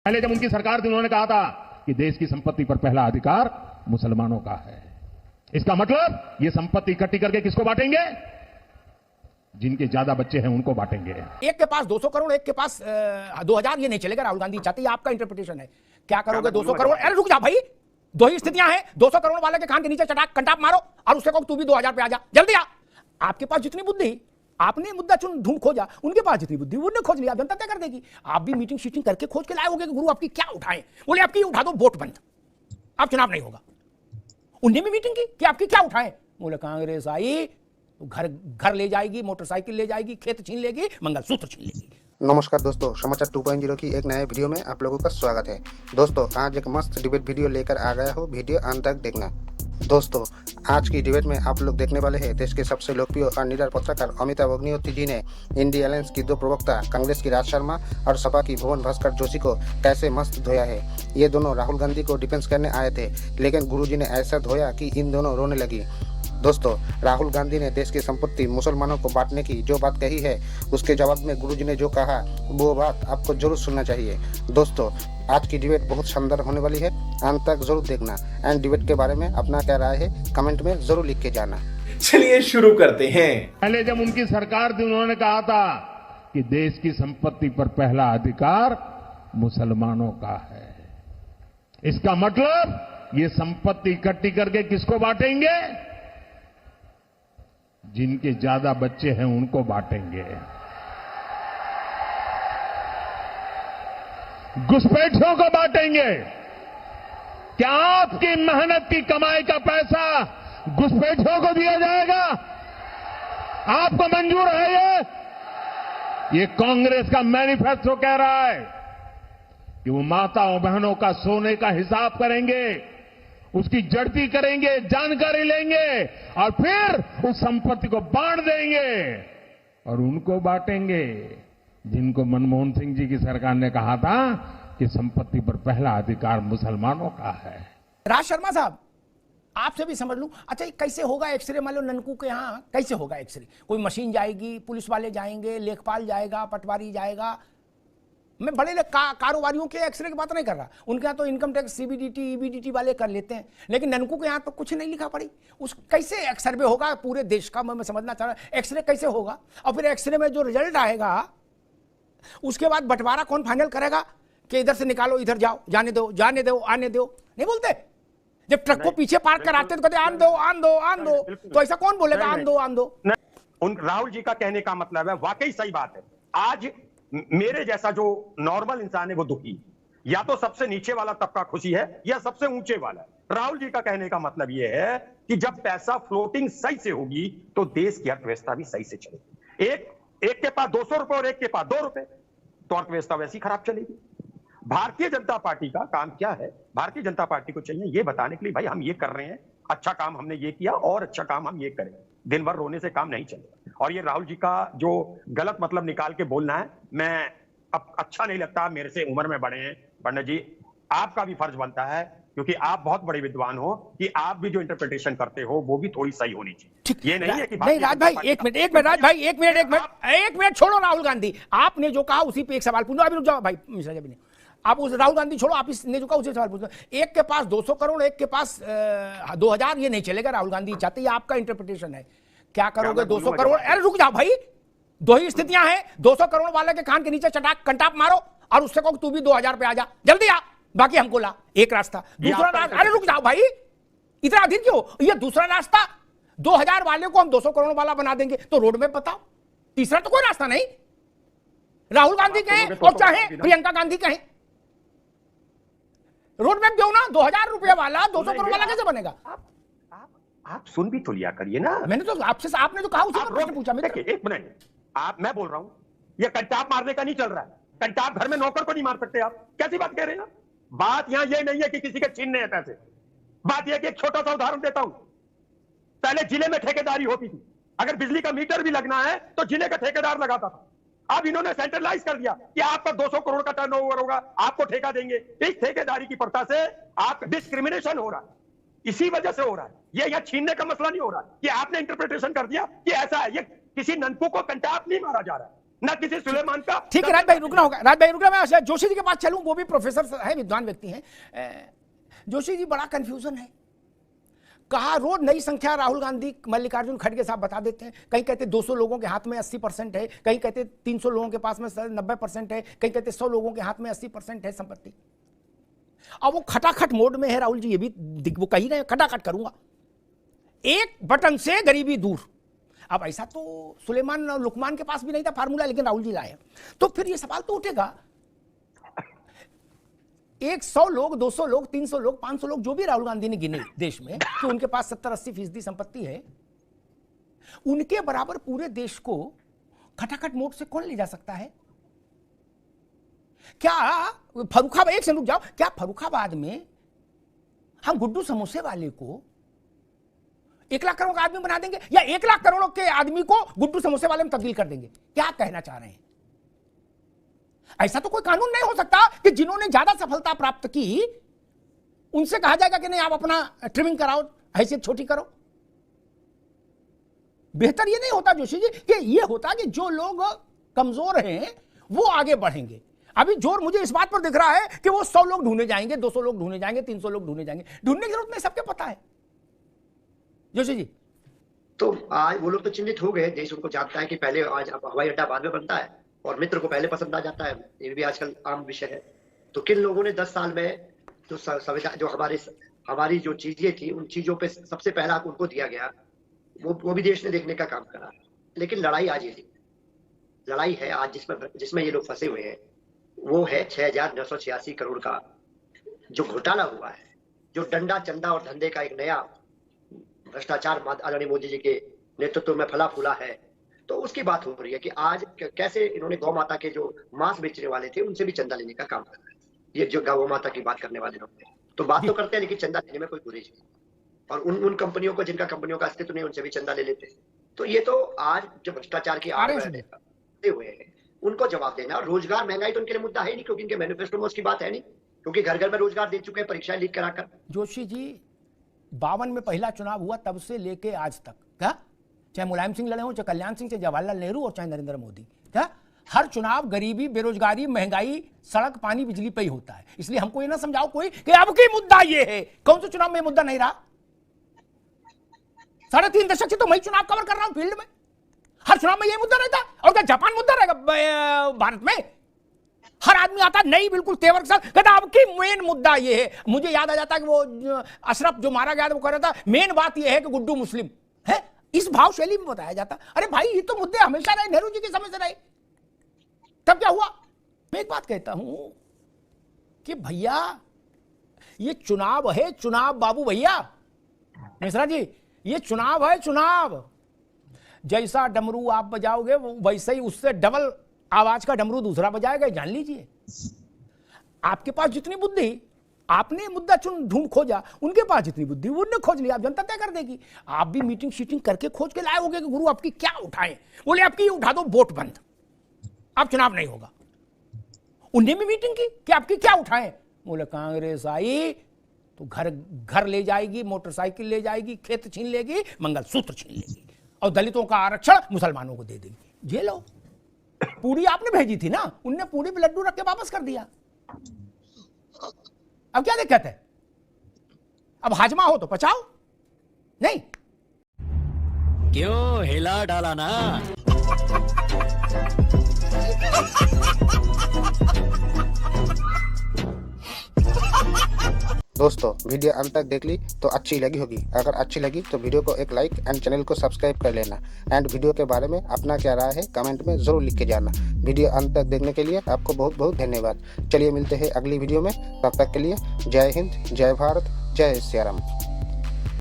पहले जब उनकी सरकार थी उन्होंने कहा था कि देश की संपत्ति पर पहला अधिकार मुसलमानों का है। इसका मतलब ये संपत्ति इकट्ठी करके किसको बांटेंगे? जिनके ज्यादा बच्चे हैं उनको बांटेंगे। एक के पास 200 करोड़, एक के पास 2000, ये नहीं चलेगा। राहुल गांधी चाहते, आपका इंटरप्रिटेशन है। क्या करोगे 200 करोड़? अरे रुक जा भाई, दो ही स्थितियां हैं। 200 करोड़ वाले के कान के नीचे चटाक कंटाप मारो और उससे कहो तू भी 2000 पे आ जा, जल्दी आ। आपके पास जितनी बुद्धि, आपने मुद्दा ढूंढ खोजा, उनके पास जितनी बुद्धि उन्होंने खोज लिया, जनता तय कर देगी। आप भी मीटिंग शीटिंग करके खोज के लाए होगे कि गुरु आपकी क्या उठाएं। बोले आपकी उठा दो, वोट बंद, अब चुनाव नहीं होगा। उनने भी मीटिंग की कि आपकी क्या उठाएं। बोले कांग्रेस आई घर ले जाएगी, मोटरसाइकिल ले जाएगी, खेत छीन लेगी, मंगलसूत्र छीन लेगी। नमस्कार दोस्तों, समाचार 2.0 की एक नए वीडियो में आप लोगों का स्वागत है। दोस्तों आज एक मस्त डिबेट वीडियो लेकर आ गया हो, वीडियो अंत तक देखना। दोस्तों आज की डिबेट में आप लोग देखने वाले हैं देश के सबसे लोकप्रिय और निडर पत्रकार अमिताभ अग्निहोत्री जी ने इंडिया अलायंस की दो प्रवक्ता कांग्रेस की राज शर्मा और सपा की भुवन भास्कर जोशी को कैसे मस्त धोया है। ये दोनों राहुल गांधी को डिफेंस करने आए थे, लेकिन गुरुजी ने ऐसा धोया कि इन दोनों रोने लगी। दोस्तों राहुल गांधी ने देश की संपत्ति मुसलमानों को बांटने की जो बात कही है, उसके जवाब में गुरुजी ने जो कहा वो बात आपको जरूर सुनना चाहिए। दोस्तों आज की डिबेट बहुत शानदार होने वाली है, अंत तक जरूर देखना। एंड डिबेट के बारे में अपना क्या राय है कमेंट में जरूर लिख के जाना। चलिए शुरू करते हैं। पहले जब उनकी सरकार थी उन्होंने कहा था कि देश की संपत्ति पर पहला अधिकार मुसलमानों का है। इसका मतलब ये संपत्ति इकट्ठी करके किसको बांटेंगे? जिनके ज्यादा बच्चे हैं उनको बांटेंगे। घुसपैठियों को बांटेंगे। क्या आपकी मेहनत की कमाई का पैसा घुसपैठियों को दिया जाएगा? आपको मंजूर है? ये कांग्रेस का मैनिफेस्टो कह रहा है कि वो माताओं बहनों का सोने का हिसाब करेंगे, उसकी जड़ती करेंगे, जानकारी लेंगे और फिर उस संपत्ति को बांट देंगे और उनको बांटेंगे जिनको मनमोहन सिंह जी की सरकार ने कहा था कि संपत्ति पर पहला अधिकार मुसलमानों का है। राज शर्मा साहब, आपसे भी समझ लूं, अच्छा ये कैसे होगा एक्सरे? मान लो ननकू के यहाँ कैसे होगा एक्सरे? कोई मशीन जाएगी, पुलिस वाले जाएंगे, लेखपाल जाएगा, पटवारी जाएगा। मैं बड़े कारोबारियों के एक्सरे की बात नहीं कर रहा, उनके यहाँ तो इनकम टैक्स सीबीडीटी ईबीडीटी वाले कर लेते हैं, लेकिन ननकू के यहाँ तो कुछ नहीं लिखा पड़ी। उस कैसे सर्वे होगा पूरे देश का? मैं समझना चाह रहा, एक्सरे कैसे होगा? और फिर एक्सरे में जो रिजल्ट आएगा उसके बाद बंटवारा कौन फाइनल करेगा कि इधर से निकालो, इधर जाओ, जाने दो, जाने दो, आने दो? नहीं बोलते। जब ट्रक को पीछे पार्क कराते तो कहते आन दो, आन दो, आन दो। तो ऐसा कौन बोलेगा आन दो, आन दो? उन राहुल जी का कहने का मतलब है, वाकई सही बात है। आज मेरे जैसा जो नॉर्मल इंसान है वो दुखी, या तो सबसे नीचे वाला तबका खुशी है या सबसे ऊंचे वाला। राहुल जी का कहने का मतलब यह है कि जब पैसा फ्लोटिंग सही से होगी तो देश की अर्थव्यवस्था भी सही से चलेगी। एक के पास 200 रुपए और एक के पास 2 रुपए, तो अर्थव्यवस्था वैसी खराब चलेगी। भारतीय जनता पार्टी का काम क्या है? भारतीय जनता पार्टी को चाहिए ये बताने के लिए भाई हम ये कर रहे हैं, अच्छा काम हमने ये किया और अच्छा काम हम ये करें। दिन भर रोने से काम नहीं चलेगा। और ये राहुल जी का जो गलत मतलब निकाल के बोलना है, मैं अब अच्छा नहीं लगता। मेरे से उम्र में बड़े हैं पंडित जी, आपका भी फर्ज बनता है क्योंकि आप बहुत बड़े विद्वान हो कि आप भी जो इंटरप्रिटेशन करते हो वो भी थोड़ी सही होनी चाहिए। ये नहीं है कि नहीं राज भाई, एक मिनट राज भाई, एक मिनट छोड़ो राहुल गांधी। आपने जो कहा उसी पे एक सवाल पूछो। अभी रुक जाओ भाई मिश्रा जी, आप उस राहुल गांधी छोड़ो, आप इसने जो कहा उसी सवाल पूछो। एक के पास 200 करोड़, एक के पास 2000, ये नहीं चलेगा। राहुल गांधी चाहते, आपका इंटरप्रिटेशन है। क्या करोगे 200 करोड़? अरे रुक जाओ भाई, दो ही स्थितियां हैं। 200 करोड़ वाले के कान के नीचे चटाक कंटाप मारो और उससे कहो तू भी 2000 पे आ जा, जल्दी आ, बाकी हमको ला। एक रास्ता। दूसरा रास्ता, अरे रुक जाओ भाई, इतना अधीर क्यों? ये दूसरा रास्ता, 2000 वाले को हम 200 करोड़ वाला बना देंगे, तो रोड मैप बताओ। तीसरा तो कोई रास्ता नहीं। राहुल गांधी कहें और चाहे प्रियंका गांधी कहें, रोड मैप दो ना। 2000 रुपये वाला 200 करोड़ वाला कैसे बनेगा? आप सुन भी तो लिया करिए ना। मैंने तो आपसे, आपने तो कहा उसी पर प्रश्न पूछा। देखिए एक मिनट, मैं बोल रहा हूं, ये कंटाप मारने का नहीं चल रहा है। कंटाप घर में नौकर को नहीं मार सकते आप, कैसी बात कह रहे हैं? बात यहां ये नहीं है कि किसी के छीनने हैं पैसे। बात यह कि एक छोटा सा उदाहरण देता हूं। पहले जिले में ठेकेदारी होती थी, अगर बिजली का मीटर भी लगना है तो जिले का ठेकेदार लगाता था। अब इन्होंने सेंट्रलाइज कर दिया कि आपका 200 करोड़ का टर्नओवर होगा, आपको ठेका देंगे। इस ठेकेदारी की प्रथा से आप डिस्क्रिमिनेशन हो रहा है, इसी वजह से हो रहा है। ये यह छीनने का मसला नहीं हो रहा कि आपने इंटरप्रिटेशन कर दिया कि ऐसा है। ये किसी ननकू को कंटाप नहीं मारा जा रहा है, ना किसी सुलेमान का। ठीक है राज भाई, रुकना होगा। राज भाई रुकना, मैं जोशी जी के पास चलूं, वो भी प्रोफेसर है, विद्वान व्यक्ति हैं। जोशी जी, बड़ा कंफ्यूजन है। कहा रोज नई संख्या राहुल गांधी मल्लिकार्जुन खड़गे साहब बता देते हैं। कहीं कहते 200 लोगों के हाथ में 80% है, कहीं कहते 300 लोगों के पास में 90% है, कहीं कहते 100 लोगों के हाथ में 80% है संपत्ति। अब वो खटाखट मोड में है राहुल जी, ये भी वो कही रहे खटाखट करूंगा, एक बटन से गरीबी दूर। अब ऐसा तो सुलेमान और लुकमान के पास भी नहीं था फार्मूला, लेकिन राहुल जी लाए। तो फिर ये सवाल तो उठेगा, 100 लोग, 200 लोग, 300 लोग, 500 लोग, जो भी राहुल गांधी ने गिने देश में कि उनके पास 70-80% संपत्ति है, उनके बराबर पूरे देश को खटाखट मोड से कौन ले जा सकता है? क्या फर्रुखाबाद, एक से रुक जाओ, क्या फर्रुखाबाद में हम गुड्डू समोसे वाले को 1 लाख करोड़ का आदमी बना देंगे, या 1 लाख करोड़ के आदमी को गुड्डू समोसे वाले में तब्दील कर देंगे? क्या कहना चाह रहे हैं? ऐसा तो कोई कानून नहीं हो सकता कि जिन्होंने ज्यादा सफलता प्राप्त की उनसे कहा जाएगा कि नहीं आप अपना ट्रिमिंग कराओ, हैसियत छोटी करो। बेहतर ये नहीं होता जोशी जी कि ये होता कि जो लोग कमजोर हैं वो आगे बढ़ेंगे। अभी जोर मुझे इस बात पर दिख रहा है कि वो 100 लोग ढूंढे जाएंगे, 200 लोग ढूंढे जाएंगे, 300 लोग ढूंढे जाएंगे। ढूंढने की जरूरत नहीं, सबके पता है जोशी जी। तो आज वो लोग तो चिन्हित हो गए, देश उनको जानता है कि पहले आज हवाई अड्डा बाद में बनता है और मित्र को पहले पसंद आ जाता है, ये भी आजकल आम विषय है। तो किन लोगों ने 10 साल में जो संविधान, जो हमारी जो चीजें थी, उन चीजों पे सबसे पहला हक उनको दिया गया, वो भी देश ने देखने का काम करा। लेकिन लड़ाई आज ये थी, लड़ाई है आज जिसमें ये लोग फंसे हुए हैं, वो है 6,986 करोड़ का जो घोटाला हुआ है, जो डंडा चंदा और धंधे का एक नया भ्रष्टाचार आदरणीय मोदी जी के नेतृत्व में फला फूला है। तो उसकी बात हो रही है कि आज कैसे इन्होंने गौ माता के जो मांस बेचने वाले थे उनसे भी चंदा लेने का काम कर रहा है। ये जो गौ माता की बात करने वाले लोग थे, तो बात तो करते हैं लेकिन चंदा लेने में कोई गुरेज नहीं। और उन कंपनियों को, जिनका कंपनियों का अस्तित्व नहीं, उनसे भी चंदा ले लेते। तो ये तो आज जो भ्रष्टाचार की आड़ में हुए हैं उनको जवाब देना। और रोजगार, महंगाई तो उनके लिए मुद्दा है नहीं, क्योंकि इनके मैनिफेस्टो में उसकी बात है नहीं, क्योंकि घर घर में रोजगार दे चुके हैं परीक्षाएं लीक कराकर। जोशी जी, 52 में पहला चुनाव हुआ, तब से लेके आज तक, क्या चाहे मुलायम सिंह लड़े हो, चाहे कल्याण सिंह, चाहे जवाहरलाल नेहरू और चाहे नरेंद्र मोदी, क्या हर चुनाव गरीबी, बेरोजगारी, महंगाई, सड़क, पानी, बिजली पे ही होता है। इसलिए हमको ये ना समझाओ कोई कि अब की मुद्दा ये है। कौन सा चुनाव में मुद्दा नहीं रहा? 3.5 दशक से तो मैं चुनाव कवर कर रहा हूं फील्ड में, हर चुनाव में ये मुद्दा रहता। और क्या जापान मुद्दा रहेगा भारत में? हर आदमी आता नहीं बिल्कुल तेवर के साथ, कहता अब की मेन मुद्दा ये है। मुझे याद आ जाता है कि वो अशरफ जो मारा गया था, वो कह रहा था मेन बात ये है कि गुड्डू मुस्लिम है, इस भाव शैली में बताया जाता। अरे भाई, ये तो मुद्दे हमेशा रहे, नेहरू जी के समय से रहे। तब क्या हुआ? मैं एक बात कहता हूं कि भैया ये चुनाव है, चुनाव बाबू भैया मिश्रा जी, ये चुनाव है, चुनाव। जैसा डमरू आप बजाओगे वैसे ही उससे डबल आवाज का डमरू दूसरा बजाएगा, जान लीजिए। आपके पास जितनी बुद्धि, आपने मुद्दा ढूंढ खोजा, उनके पास जितनी बुद्धि उनने खोज लिया। आप जनता तय कर देगी। आप भी मीटिंग शीटिंग करके खोज के लाए होगे कि गुरु आपकी क्या उठाएं। बोले आपकी उठा दो, वोट बंद, अब चुनाव नहीं होगा। उनने भी मीटिंग की कि आपकी क्या उठाएं। बोले कांग्रेस आई तो घर ले जाएगी, मोटरसाइकिल ले जाएगी, खेत छीन लेगी, मंगलसूत्र छीन लेगी, और दलितों का आरक्षण मुसलमानों को दे देगी। ये लो, पूरी आपने भेजी थी ना, उनने पूरी पे लड्डू रख के वापस कर दिया। अब क्या दिक्कत है? अब हाजमा हो तो पचाओ, नहीं क्यों हिला डाला ना। दोस्तों, वीडियो अंत तक देख ली तो अच्छी लगी होगी। अगर अच्छी लगी तो वीडियो को एक लाइक एंड चैनल को सब्सक्राइब कर लेना। एंड वीडियो के बारे में अपना क्या राय है कमेंट में जरूर लिख के जाना। वीडियो अंत तक देखने के लिए आपको बहुत बहुत धन्यवाद। चलिए मिलते हैं अगली वीडियो में, तब तक के लिए जय हिंद, जय भारत, जय सिया राम।